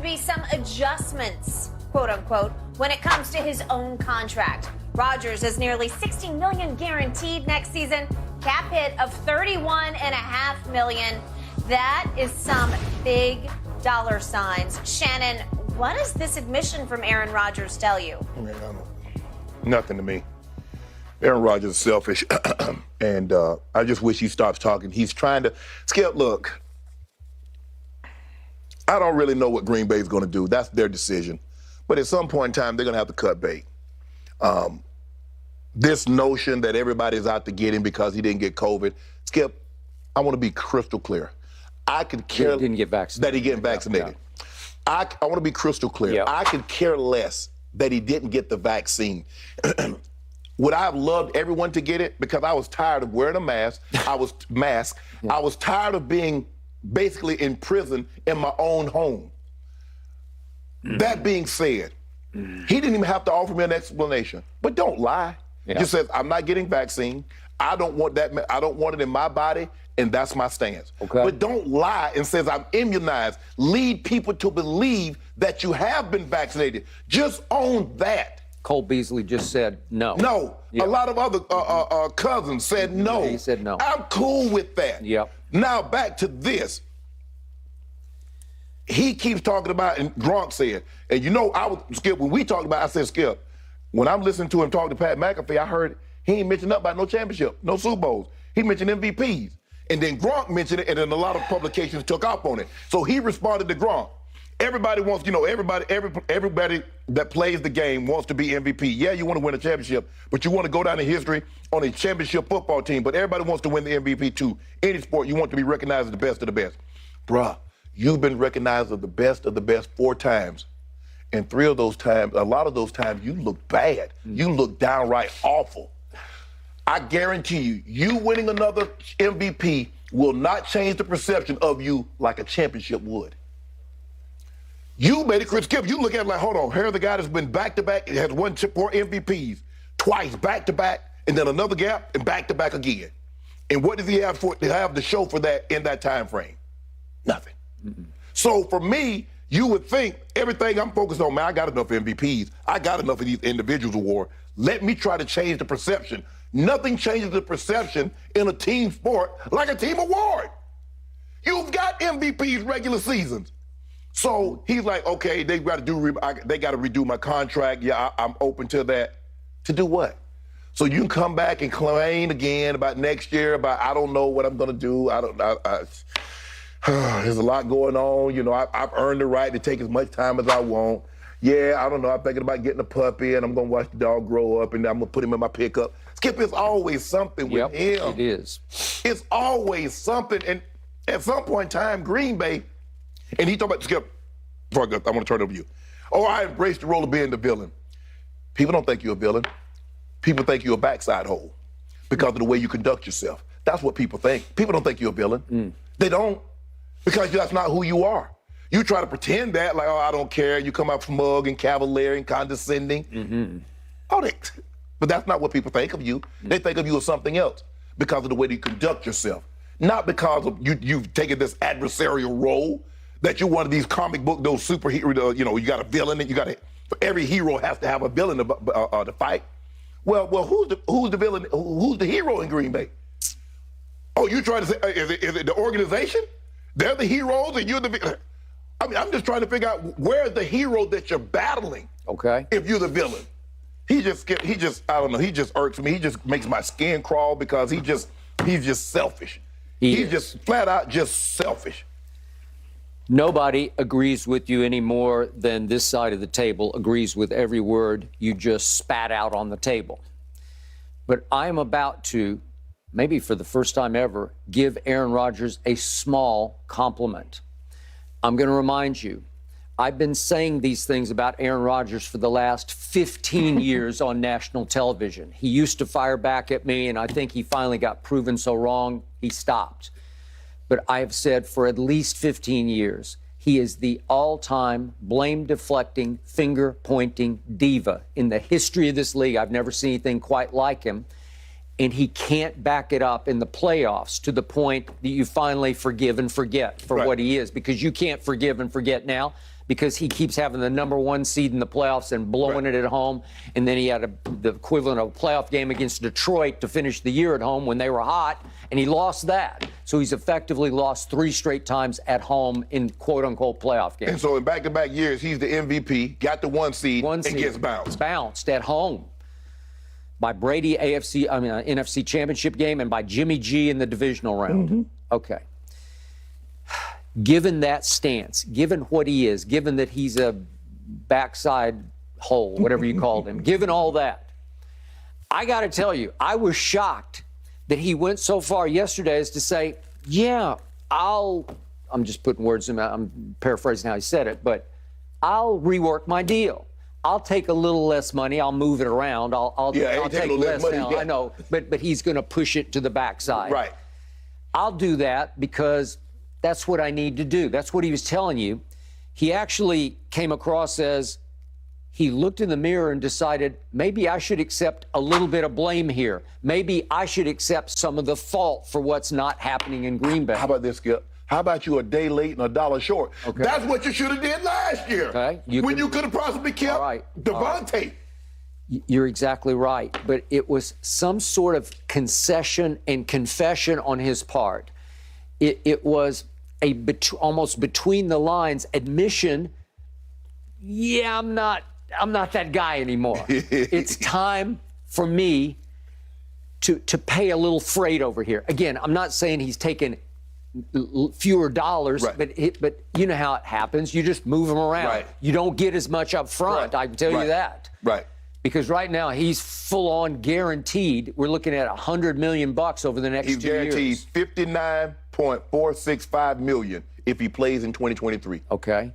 be some adjustments, quote unquote, when it comes to his own contract. Rodgers is nearly $60 million guaranteed next season, cap hit of $31.5 million. That is some big dollar signs. Shannon, what does this admission from Aaron Rodgers tell you? Nothing to me. Aaron Rodgers is selfish, and I just wish he stops talking. He's trying to, Skip, look, I don't really know what Green Bay is going to do. That's their decision. But at some point in time, they're going to have to cut bait. This notion that everybody's out to get him because he didn't get COVID, Skip, I want to be crystal clear. I could care he didn't get vaccinated. That he getting vaccinated. Yeah. I want to be crystal clear. Yeah. I could care less that he didn't get the vaccine. Would I have loved everyone to get it? Because I was tired of wearing a mask. I was tired of being basically in prison in my own home. That being said, he didn't even have to offer me an explanation. But don't lie. Yeah. Just says, I'm not getting vaccine. I don't want that. I don't want it in my body, and that's my stance. Okay. But don't lie and says I'm immunized. Lead people to believe that you have been vaccinated. Just own that. Cole Beasley just said no. No. Yep. A lot of other cousins said no. He said no. I'm cool with that. Yep. Now back to this. He keeps talking about, and Gronk said, and you know, Skip, when we talked about it, I said, Skip, when I'm listening to him talk to Pat McAfee, I heard he ain't mentioned up about no championship, no Super Bowls. He mentioned MVPs. And then Gronk mentioned it, and then a lot of publications took off on it. So he responded to Gronk. Everybody wants, everybody that plays the game wants to be MVP. Yeah, you want to win a championship, but you want to go down in history on a championship football team. But everybody wants to win the MVP too. Any sport, you want to be recognized as the best of the best. Bruh, you've been recognized as the best of the best 4 times. And 3 of those times, a lot of those times, you look bad. You look downright awful. I guarantee you, you winning another MVP will not change the perception of you like a championship would. You made it, Chris Skip. You look at it like, hold on, here's the guy that's been back-to-back, has won 4 MVPs, twice back-to-back, and then another gap, and back-to-back again. And what does he have to show for that in that time frame? Nothing. Mm-hmm. So for me, you would think everything I'm focused on, man, I got enough MVPs. I got enough of these individuals awards. Let me try to change the perception. Nothing changes the perception in a team sport like a team award. You've got MVPs regular seasons. So he's like, okay, they got to redo my contract. Yeah, I'm open to that. To do what? So you can come back and complain again about next year, about I don't know what I'm going to do. There's a lot going on. You know, I've earned the right to take as much time as I want. Yeah, I don't know. I'm thinking about getting a puppy, and I'm going to watch the dog grow up, and I'm going to put him in my pickup. Skip, it's always something with him. It is. It's always something. And at some point in time, Green Bay, and he talked about, Skip, before I want to turn it over to you. Oh, I embrace the role of being the villain. People don't think you're a villain. People think you're a backside hole because of the way you conduct yourself. That's what people think. People don't think you're a villain. They don't, because that's not who you are. You try to pretend that, like, oh, I don't care. You come out smug and cavalier and condescending. Mm-hmm. But that's not what people think of you. They think of you as something else because of the way you conduct yourself. Not because of you've taken this adversarial role that you're one of these comic book, those superhero, you got a villain, and every hero has to have a villain to fight. Well, who's the villain? Who's the hero in Green Bay? Oh, you trying to say, is it the organization? They're the heroes and you're the villain. I mean, I'm just trying to figure out where's the hero that you're battling. Okay. If you're the villain. I don't know, he just irks me. He just makes my skin crawl because he's just selfish. He's just flat out just selfish. Nobody agrees with you any more than this side of the table agrees with every word you just spat out on the table. But I am about to, maybe for the first time ever, give Aaron Rodgers a small compliment. I'm going to remind you, I've been saying these things about Aaron Rodgers for the last 15 years on national television. He used to fire back at me, and I think he finally got proven so wrong, he stopped. But I have said for at least 15 years, he is the all-time blame-deflecting, finger-pointing diva in the history of this league. I've never seen anything quite like him. And he can't back it up in the playoffs to the point that you finally forgive and forget for what he is, because you can't forgive and forget now because he keeps having the #1 seed in the playoffs and blowing it at home. And then he had the equivalent of a playoff game against Detroit to finish the year at home when they were hot, and he lost that. So he's effectively lost 3 straight times at home in quote-unquote playoff games. And so in back-to-back years, he's the MVP, got the 1 seed, and gets bounced. Bounced at home by Brady NFC Championship game and by Jimmy G in the divisional round. Okay. Given that stance, given what he is, given that he's a backside hole, whatever you called him, given all that, I got to tell you, I was shocked that he went so far yesterday as to say, yeah, I'm just putting words in my, I'm paraphrasing how he said it, but I'll rework my deal. I'll take a little less money. I'll move it around. I'll take less money now. Yeah. I know, but he's going to push it to the backside. Right. I'll do that because that's what I need to do. That's what he was telling you. He actually came across as he looked in the mirror and decided, maybe I should accept a little bit of blame here. Maybe I should accept some of the fault for what's not happening in Green Bay. How about this, Skip? How about you a day late and a dollar short? Okay. That's what you should have did last year. Okay. You could have possibly kept Devontae. You're exactly right. But it was some sort of concession and confession on his part. It was almost between the lines admission, yeah, I'm not that guy anymore. It's time for me to pay a little freight over here. Again, I'm not saying he's taken fewer dollars, right. but you know how it happens. You just move them around. Right. You don't get as much up front. Right. I can tell you that. Right. Because right now he's full on guaranteed. We're looking at $100 million over the next 2 years. He's guaranteed $59.465 million if he plays in 2023. Okay.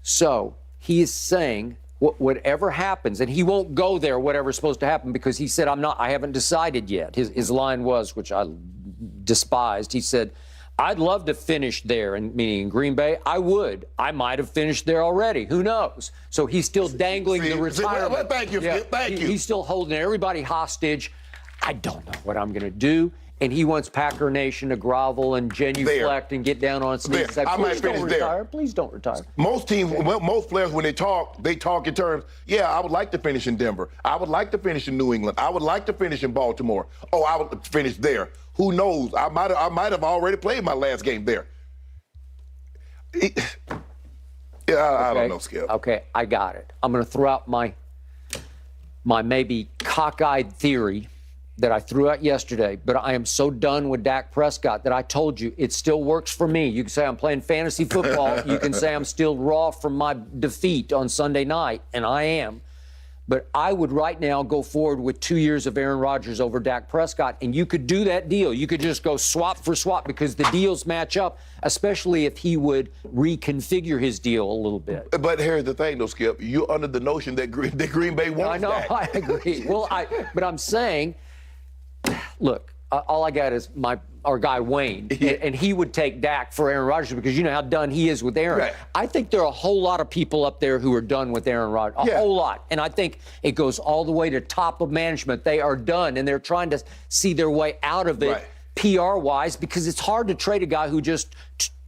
So he is saying whatever happens, and he won't go there, whatever's supposed to happen, because he said, I haven't decided yet. His line was, which I despised, he said, I'd love to finish there, meaning in Green Bay. I would. I might have finished there already. Who knows? So he's still dangling the retirement. Thank you. Thank you. He's still holding everybody hostage. I don't know what I'm going to do. And he wants Packer Nation to grovel and genuflect and get down on its knees and say, please don't retire. Please don't retire. Most teams, most players, when they talk in terms, I would like to finish in Denver. I would like to finish in New England. I would like to finish in Baltimore. Oh, I would finish there. Who knows? I might have already played my last game there. I don't know, Skip. Okay, I got it. I'm going to throw out my maybe cockeyed theory that I threw out yesterday, but I am so done with Dak Prescott that I told you it still works for me. You can say I'm playing fantasy football. You can say I'm still raw from my defeat on Sunday night, and I am. But I would right now go forward with 2 years of Aaron Rodgers over Dak Prescott, and you could do that deal. You could just go swap for swap because the deals match up, especially if he would reconfigure his deal a little bit. But here's the thing, though, Skip. You're under the notion that Green Bay wants I know, Dak. I agree. But I'm saying, look, all I got is our guy Wayne, and he would take Dak for Aaron Rodgers because you know how done he is with Aaron. Right. I think there are a whole lot of people up there who are done with Aaron Rodgers, a whole lot. And I think it goes all the way to top of management. They are done, and they're trying to see their way out of it PR-wise because it's hard to trade a guy who just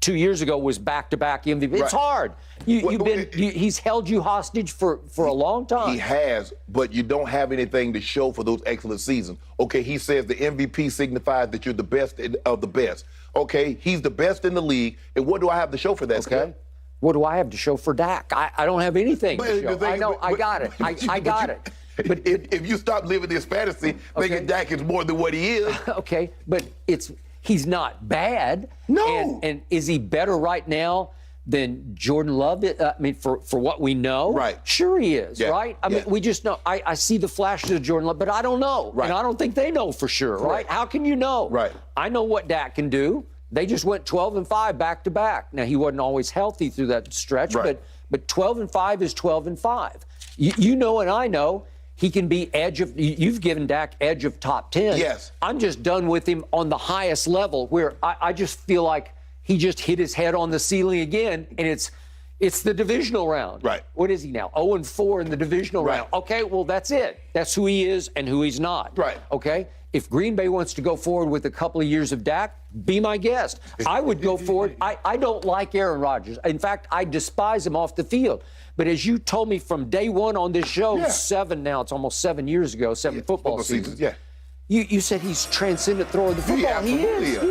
2 years ago was back-to-back MVP. It's hard. He's held you hostage for a long time. He has, but you don't have anything to show for those excellent seasons. Okay, he says the MVP signifies that you're the best of the best. Okay, he's the best in the league, and what do I have to show for that? Okay. What do I have to show for Dak? I don't have anything to show. I know, I got it. I got it. But if you stop living this fantasy, thinking Dak is more than what he is. Okay, but he's not bad. No. And is he better right now than Jordan Love? I mean, for what we know, right? Sure he is, right? I mean, we just know. I see the flashes of Jordan Love, but I don't know, and I don't think they know for sure, right? How can you know? Right. I know what Dak can do. They just went 12-5 back to back. Now he wasn't always healthy through that stretch, but 12-5 is 12-5. You know, and I know. He can be edge of. You've given Dak edge of top 10. Yes. I'm just done with him on the highest level, where I just feel like he just hit his head on the ceiling again, and it's the divisional round. Right. What is he now? 0-4 in the divisional round. Okay, well that's it. That's who he is and who he's not. Right. Okay. if Green Bay wants to go forward with a couple of years of Dak, be my guest. I would go forward. I don't like Aaron Rodgers. In fact, I despise him off the field. But as you told me from day one on this show, it's almost 7 years ago, seven football seasons. Yeah. You said he's transcendent thrower of the football. He absolutely is.